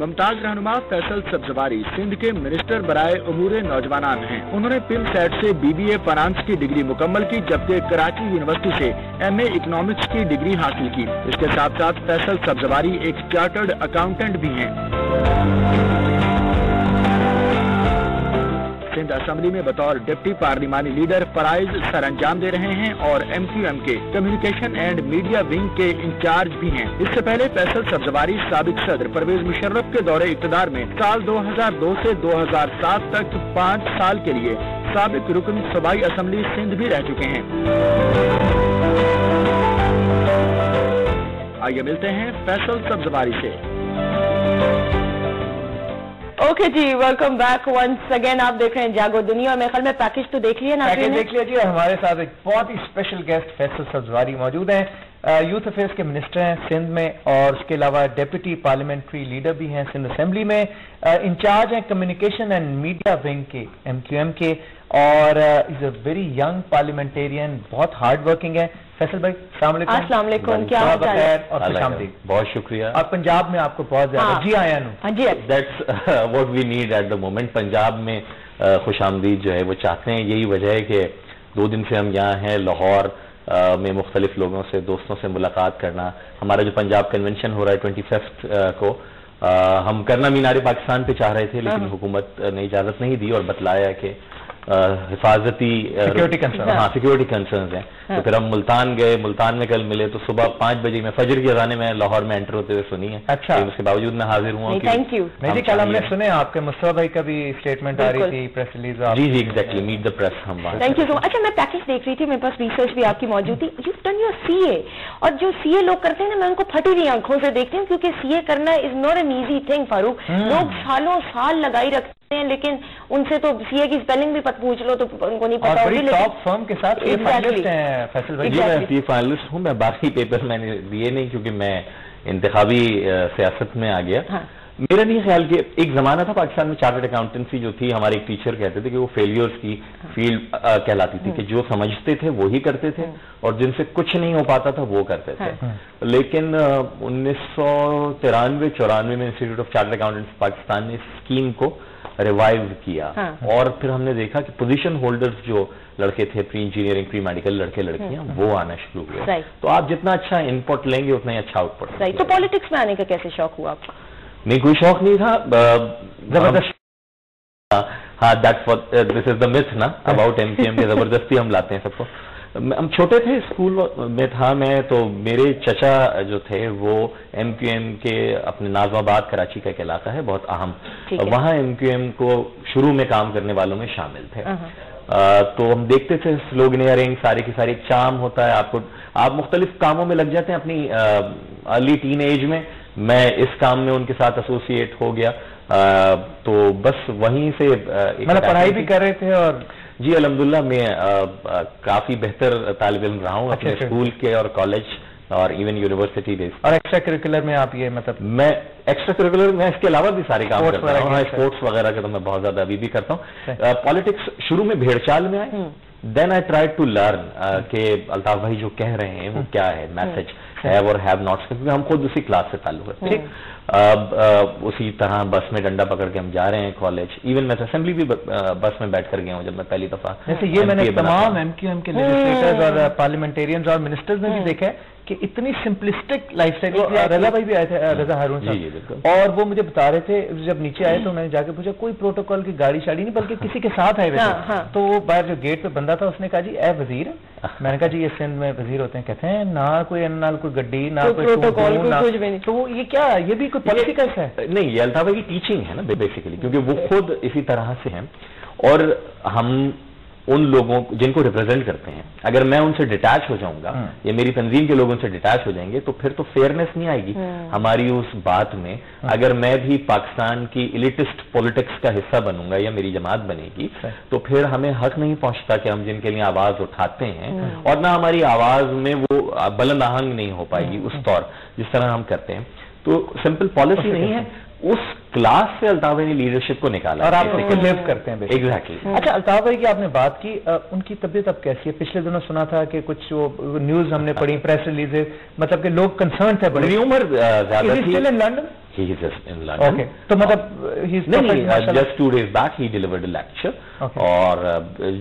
मुमताज रहनुमा फैसल सब्जवारी सिंध के मिनिस्टर बराए उमूरे नौजवानान हैं। उन्होंने पिल सेट से BBA फाइनेंस की डिग्री मुकम्मल की, जबकि कराची यूनिवर्सिटी से MA इकोनॉमिक्स की डिग्री हासिल की। इसके साथ साथ फैसल सब्जवारी एक चार्टर्ड अकाउंटेंट भी हैं। सिंध असेंबली में बतौर डिप्टी पार्लिमानी लीडर फराइज सर अंजाम दे रहे हैं और MQM के कम्युनिकेशन एंड मीडिया विंग के इंचार्ज भी हैं। इससे पहले फैसल सब्जवारी साबिक सदर परवेज मुशर्रफ के दौरे इक़्तिदार में साल 2002 से 2007 तक 5 साल के लिए साबिक रुकन सूबाई असेंबली सिंध भी रह चुके हैं। आइए मिलते हैं फैसल सब्जवारी से। ओके जी, वेलकम बैक वंस अगेन। आप देख रहे हैं जागो दुनिया और मेरे ख्याल में पैकेज तो देख लिया ना? पैकेज देख लिया जी। और हमारे साथ एक बहुत ही स्पेशल गेस्ट फैसल सब्जवारी मौजूद हैं। यूथ अफेयर्स के मिनिस्टर हैं सिंध में और उसके अलावा डेप्यूटी पार्लियामेंट्री लीडर भी हैं सिंध असेंबली में। इंचार्ज हैं कम्युनिकेशन एंड मीडिया विंग के MQM के और is a very young parliamentarian, बहुत हार्ड वर्किंग है। फैसल भाई अस्सलाम वालेकुम, क्या हाल है? और खुशामदीद। बहुत शुक्रिया। और पंजाब में आपको बहुत ज्यादा जी आया नु। हाँ जी, that's what we need at the moment. Punjab में खुशामदीद जो है वो चाहते हैं। यही वजह है कि 2 दिन से हम यहाँ हैं लाहौर में मुख्तलिफ लोगों से, दोस्तों से मुलाकात करना। हमारा जो पंजाब कन्वेंशन हो रहा है 25 को हम करना मीनार पाकिस्तान पे चाह रहे थे, लेकिन हुकूमत ने इजाजत नहीं दी और बतलाया कि हिफाजती सिक्योरिटी कंसर्न्स हैं। तो फिर हम मुल्तान गए। मुल्तान में कल मिले तो सुबह 5 बजे में फजर की अज़ानें में लाहौर में एंटर होते हुए सुनी है। अच्छा, उसके बावजूद मैं हाजिर हुआ। Thank you. नहीं जी, कल हमने सुने आपके मुस्तफा भाई का भी स्टेटमेंट आ रही थी, प्रेस रिलीज। जी जी, एग्जैक्टली, मीट द प्रेस। हम थैंक यू सो मच। अच्छा, मैं पैकेज देख रही थी, मेरे पास रिसर्च भी आपकी मौजूद थी। यू डन योर CA, और जो CA लोग करते हैं ना, मैं उनको फटी हुई आंखों से देखती हूँ, क्योंकि CA करना is not an easy thing Farooq. लोग सालों साल लगाई रखते हैं, लेकिन उनसे तो CA की स्पेलिंग भी पूछ लो तो उनको नहीं पता होगी। टॉप फर्म के साथ फाइनलिस्ट हैं फैसल भाई। मैं फाइनलिस्ट हूँ। मैं बाकी पेपर मैंने दिए नहीं क्योंकि मैं इंतखाबी सियासत में आ गया। हाँ। मेरा नहीं ख्याल कि एक जमाना था पाकिस्तान में चार्टर्ड अकाउंटेंसी जो थी, हमारे एक टीचर कहते थे कि वो फेलियर्स की फील्ड कहलाती थी, कि जो समझते थे वो ही करते थे और जिनसे कुछ नहीं हो पाता था वो करते थे। लेकिन 1993-94 में institute of chartered accountants Pakistan ने स्कीम को रिवाइव किया। और फिर हमने देखा कि पोजीशन होल्डर्स जो लड़के थे, प्री इंजीनियरिंग, प्री मेडिकल लड़के लड़कियां, वो आना शुरू हुए। तो आप जितना अच्छा इनपुट लेंगे उतना ही अच्छा आउटपुट। सही। तो पॉलिटिक्स में आने का कैसे शौक हुआ आपको? नहीं, कोई शौक नहीं था, जबरदस्त। हाँ, दिस इज द मिथ ना अबाउट MQM के, जबरदस्ती हम लाते हैं सबको। हम छोटे थे, स्कूल में था मैं, तो मेरे चचा जो थे वो MQM के अपने नाजमाबाद कराची का एक इलाका है बहुत अहम, वहाँ MQM को शुरू में काम करने वालों में शामिल थे। तो हम देखते थे स्लोग इंजीनियरिंग सारी की सारी, एक चार्म होता है आपको, आप मुख्तलिफ कामों में लग जाते हैं अपनी अर्ली टीन एज में। मैं इस काम में उनके साथ एसोसिएट हो गया। तो बस वहीं से मतलब पढ़ाई भी कर रहे थे? और जी अल्हम्दुलिल्लाह मैं काफी बेहतर तालिब इल्म रहा हूँ अपने स्कूल के और कॉलेज और इवन यूनिवर्सिटी बेस। और एक्स्ट्रा करिकुलर में आप ये मतलब? मैं एक्स्ट्रा करिकुलर में इसके अलावा भी सारे काम करता हूँ। स्पोर्ट्स वगैरह का तो मैं बहुत ज्यादा अभी भी करता हूँ। पॉलिटिक्स शुरू में भेड़चाल में आए, then I try to learn कि अल्ताफ भाई जो कह रहे हैं वो क्या है, मैसेज हैव और हैव नॉट्स, क्योंकि हम खुद उसी क्लास से ताल्लुक है। ठीक, अब उसी तरह बस में डंडा पकड़ के हम जा रहे हैं कॉलेज। इवन मैं असेंबली भी बस में बैठ कर गया हूँ जब मैं पहली दफा। जैसे ये मैंने तमाम MQM के लेजिस्लेटर्स और पार्लियामेंटेरियंस और मिनिस्टर्स में भी देखा है कि इतनी सिंपलिस्टिक लाइफस्टाइल। रजा भाई भी आए थे, रजा हारून साहब, और वो मुझे बता रहे थे, जब नीचे आए तो मैंने जाके पूछा कोई प्रोटोकॉल की गाड़ी शाड़ी नहीं, बल्कि किसी के साथ आए हुए थे। तो वो बाहर जो गेट पे बंदा था उसने कहा जी ए वजीर। मैंने कहा जी ये सिंध में वजीर होते हैं? कहते हैं ना कोई गड्डी, ना कोई प्रोटोकॉल, कुछ भी नहीं। तो ये क्या, ये भी कोई पॉलिटिकल है? नहीं, ये अल्ताफ भाई की टीचिंग है ना बेसिकली, क्योंकि वो खुद इसी तरह से हैं। और हम उन लोगों जिनको रिप्रेजेंट करते हैं, अगर मैं उनसे डिटैच हो जाऊंगा या मेरी तंजीम के लोग उनसे डिटैच हो जाएंगे तो फिर तो फेयरनेस नहीं आएगी हमारी उस बात में। अगर मैं भी पाकिस्तान की इलिटिस्ट पॉलिटिक्स का हिस्सा बनूंगा या मेरी जमात बनेगी तो फिर हमें हक नहीं पहुंचता कि हम जिनके लिए आवाज उठाते हैं और ना हमारी आवाज में वो बुलंद आहंग नहीं हो पाएगी उस तौर जिस तरह हम करते हैं। तो सिंपल पॉलिसी नहीं है, उस क्लास से अल्ताफ भाई ने लीडरशिप को निकाला और आप उसको लिव करते हैं। एग्जैक्टली। अच्छा, अल्ताफ भाई की आपने बात की, उनकी तबीयत अब कैसी है? पिछले दिनों सुना था कि कुछ वो न्यूज हमने पढ़ी, प्रेस रिलीजेस, मतलब कि लोग कंसर्न थे बड़े। उम्र ज्यादा थी। In London? He is just in London. Okay. तो मतलब just 2 days back he delivered a lecture. Okay. और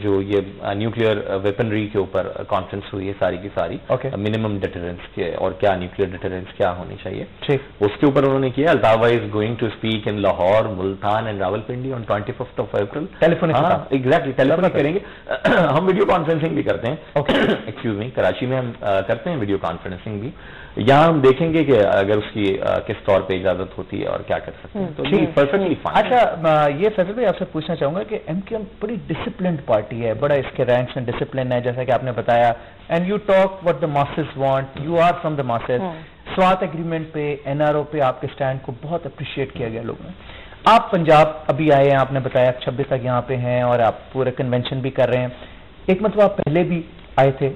जो ये न्यूक्लियर वेपनरी के ऊपर कॉन्फ्रेंस हुई है सारी की सारी, मिनिमम डिटरेंस के और क्या न्यूक्लियर डिटरेंस क्या होनी चाहिए, ठीक, उसके ऊपर उन्होंने किया। अल्ताफ भाई is going to speak in Lahore, Multan and Rawalpindi on 25th of April। Telephonic? हाँ, एग्जैक्टली, टेलीफोनिक करेंगे। हम वीडियो कॉन्फ्रेंसिंग भी करते हैं, एक्सक्यूज मी, कराची में हम करते हैं वीडियो कॉन्फ्रेंसिंग भी। यहाँ हम देखेंगे कि अगर उसकी किस तौर पे इजाजत होती है और क्या कर सकते हैं, तो परफेक्टली फाइन। अच्छा, ये फैसल भाई आपसे पूछना चाहूंगा कि एमक्यूएम बड़ी डिसिप्लिन्ड पार्टी है, बड़ा इसके रैंक्स में डिसिप्लिन है, जैसा कि आपने बताया, and you talk what the masses want, you are from the masses. Swat agreement पे, एनआरओ पे आपके स्टैंड को बहुत अप्रिशिएट किया गया लोगों ने। आप पंजाब अभी आए हैं, आपने बताया 26 तक यहाँ पे हैं और आप पूरे कन्वेंशन भी कर रहे हैं। एक मतलब आप पहले भी आए थे,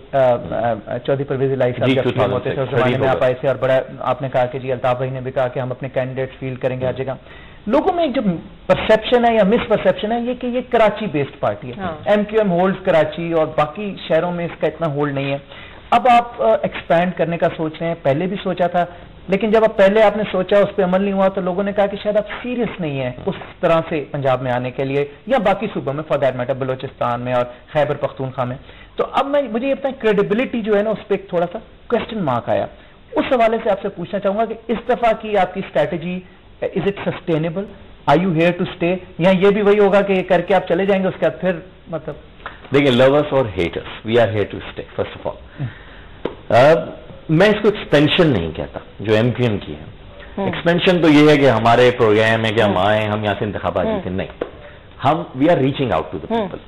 चौधरी परवेज इलाही साहब जब होते थे उस जमाने में आप आए थे और बड़ा आपने कहा कि जी अल्ताफ भाई ने भी कहा कि हम अपने कैंडिडेट फील्ड करेंगे हर जगह। लोगों में एक जो परसेप्शन है या मिसपरसेप्शन है ये कि ये कराची बेस्ड पार्टी है, एमक्यूएम होल्ड्स कराची और बाकी शहरों में इसका इतना होल्ड नहीं है। अब आप एक्सपैंड करने का सोच रहे हैं, पहले भी सोचा था, लेकिन जब आप पहले आपने सोचा उस पर अमल नहीं हुआ तो लोगों ने कहा कि शायद आप सीरियस नहीं है उस तरह से पंजाब में आने के लिए या बाकी सूबों में, फॉर दैट मैटर बलोचिस्तान में और खैबर पख्तूनख्वा में। तो अब मुझे ये बताएं, क्रेडिबिलिटी जो है ना उस पर एक थोड़ा सा क्वेश्चन मार्क आया। उस हवाले से आपसे पूछना चाहूंगा कि इस दफा की आपकी strategy, is it sustainable, are you here to stay, या ये भी वही होगा कि ये करके आप चले जाएंगे उसके बाद फिर मतलब? देखिए, लवर्स और haters, we are here to stay first of all. मैं इसको एक्सपेंशन नहीं कहता जो एमक्यूएम की है। एक्सपेंशन तो ये है कि हमारे प्रोग्राम है कि हम आए, हम यहाँ से इंतखाबात जीते, नहीं, हम we are reaching out to the people.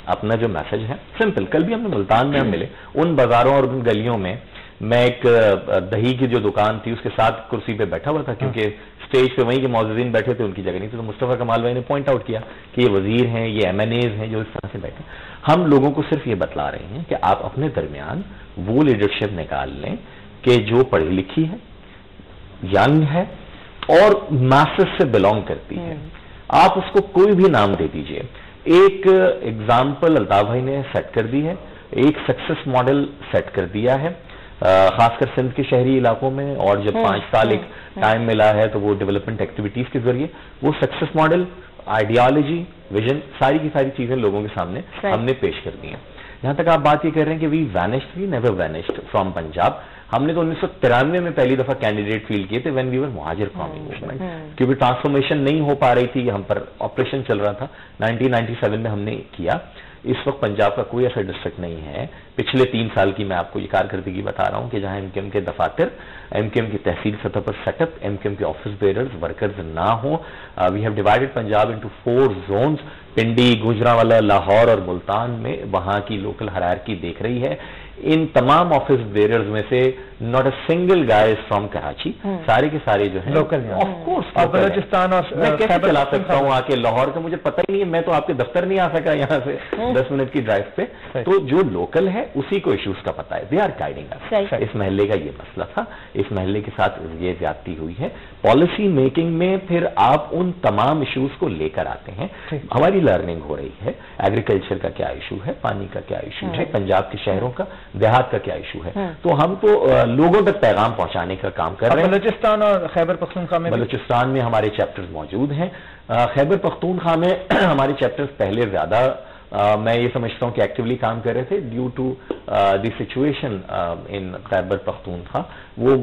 अपना जो मैसेज है सिंपल, कल भी हमने मुल्तान में हम मिले, उन बाजारों और उन गलियों में मैं एक दही की जो दुकान थी उसके साथ कुर्सी पे बैठा हुआ था, क्योंकि स्टेज पे वहीं के मौजूदीन बैठे थे, उनकी जगह नहीं थी। तो मुस्तफा कमाल भाई ने पॉइंट आउट किया कि ये वजीर हैं, ये एमएनएज हैं जो इस तरह से बैठे। हम लोगों को सिर्फ ये बतला रहे हैं कि आप अपने दरमियान वो लीडरशिप निकाल लें कि जो पढ़ी लिखी है, यंग है और मासेस से बिलोंग करती है। आप उसको कोई भी नाम दे दीजिए। एक एग्जाम्पल अल्ताफ भाई ने सेट कर दी है, एक सक्सेस मॉडल सेट कर दिया है, खासकर सिंध के शहरी इलाकों में, और जब 5 साल एक टाइम मिला है तो वो डेवलपमेंट एक्टिविटीज के जरिए वो सक्सेस मॉडल, आइडियोलॉजी, विजन, सारी की सारी चीजें लोगों के सामने हमने पेश कर दी हैं। यहां तक आप बात ये कर रहे हैं कि we vanished, we never vanished from Punjab. हमने तो 1993 में पहली दफा कैंडिडेट फील्ड किए थे व्हेन वी वर मुहाजिर कौमी मूवमेंट, क्योंकि ट्रांसफॉर्मेशन नहीं हो पा रही थी, हम पर ऑपरेशन चल रहा था। 1997 में हमने किया। इस वक्त पंजाब का कोई ऐसा डिस्ट्रिक्ट नहीं है, पिछले 3 साल की मैं आपको ये कारकर्दगी बता रहा हूं, कि जहां एमक्यूएम के दफातर, एमक्यूएम की तहसील सतह पर सेटअप, एमक्यूएम के ऑफिस बेयरर्स, वर्कर्स ना हो। We have divided Punjab into 4 zones. Pindi, Gujranwala, Lahore और मुल्तान में वहां की लोकल हायरार्की देख रही है। इन तमाम ऑफिस बेयरर्स में से not a single guy is from Karachi, सारे के सारे जो है लोकल, ऑफ कोर्स। और बलोचिस्तान और मैं कैसे चला सकता हूँ आके लाहौर का, मुझे पता ही नहीं है, मैं तो आपके दफ्तर नहीं आ सका यहाँ से 10 मिनट की ड्राइव पे। तो जो लोकल है उसी को इश्यूज का पता है, दे आर गाइडिंग अस। इस महल्ले का ये मसला था, इस महल्ले के साथ ये ज्यादती हुई है। पॉलिसी मेकिंग में फिर आप उन तमाम इश्यूज को लेकर आते हैं। हमारी लर्निंग हो रही है, एग्रीकल्चर का क्या इशू है, पानी का क्या इशू है, पंजाब के शहरों का, देहात का क्या इशू है। तो हम तो लोगों तक पैगाम पहुंचाने का काम कर रहे हैं। बलूचिस्तान और खैबर पख्तूनख्वा में, बलूचिस्तान में हमारे चैप्टर्स मौजूद हैं। खैबर पख्तूनख्वा में हमारे चैप्टर्स पहले ज्यादा मैं ये समझता हूं कि एक्टिवली काम कर रहे थे due to the situation in Khyber Pakhtunkhwa. वो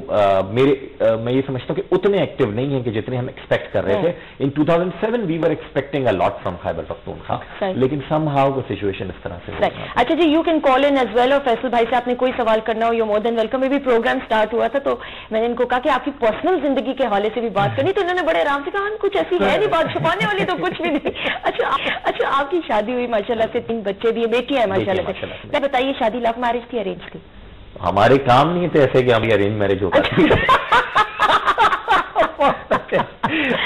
मैं ये समझता हूं कि उतने एक्टिव नहीं है कि जितने हम एक्सपेक्ट कर रहे थे। In 2007 we were expecting a lot from Khyber Pakhtunkhwa, लेकिन समहाउ द सिचुएशन इस तरह से। अच्छा जी, you can call in as well. और फैसल भाई से आपने कोई सवाल करना हो, यू मोर देन वेलकम। में भी प्रोग्राम स्टार्ट हुआ था तो मैंने इनको कहा कि आपकी पर्सनल जिंदगी के हवाले से भी बात करनी, तो इन्होंने बड़े आराम से कहा कुछ ऐसी है नहीं बात छुपाने वाली, तो कुछ भी नहीं। अच्छा, आपकी शादी हुई माशाल्लाह माशाल्लाह से 3 बच्चे भी है, बेटियां हैं माशाल्लाह से। क्या बताइए, शादी लव मैरिज थी अरेंज थी? हमारे काम नहीं थे ऐसे कि हम अरेंज मैरिज हो पाते।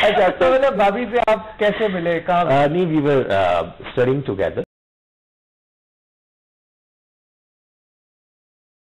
अच्छा, तो मतलब भाभी से आप कैसे मिले, कहाँ? नहीं, वी वर स्टडीइंग टुगेदर।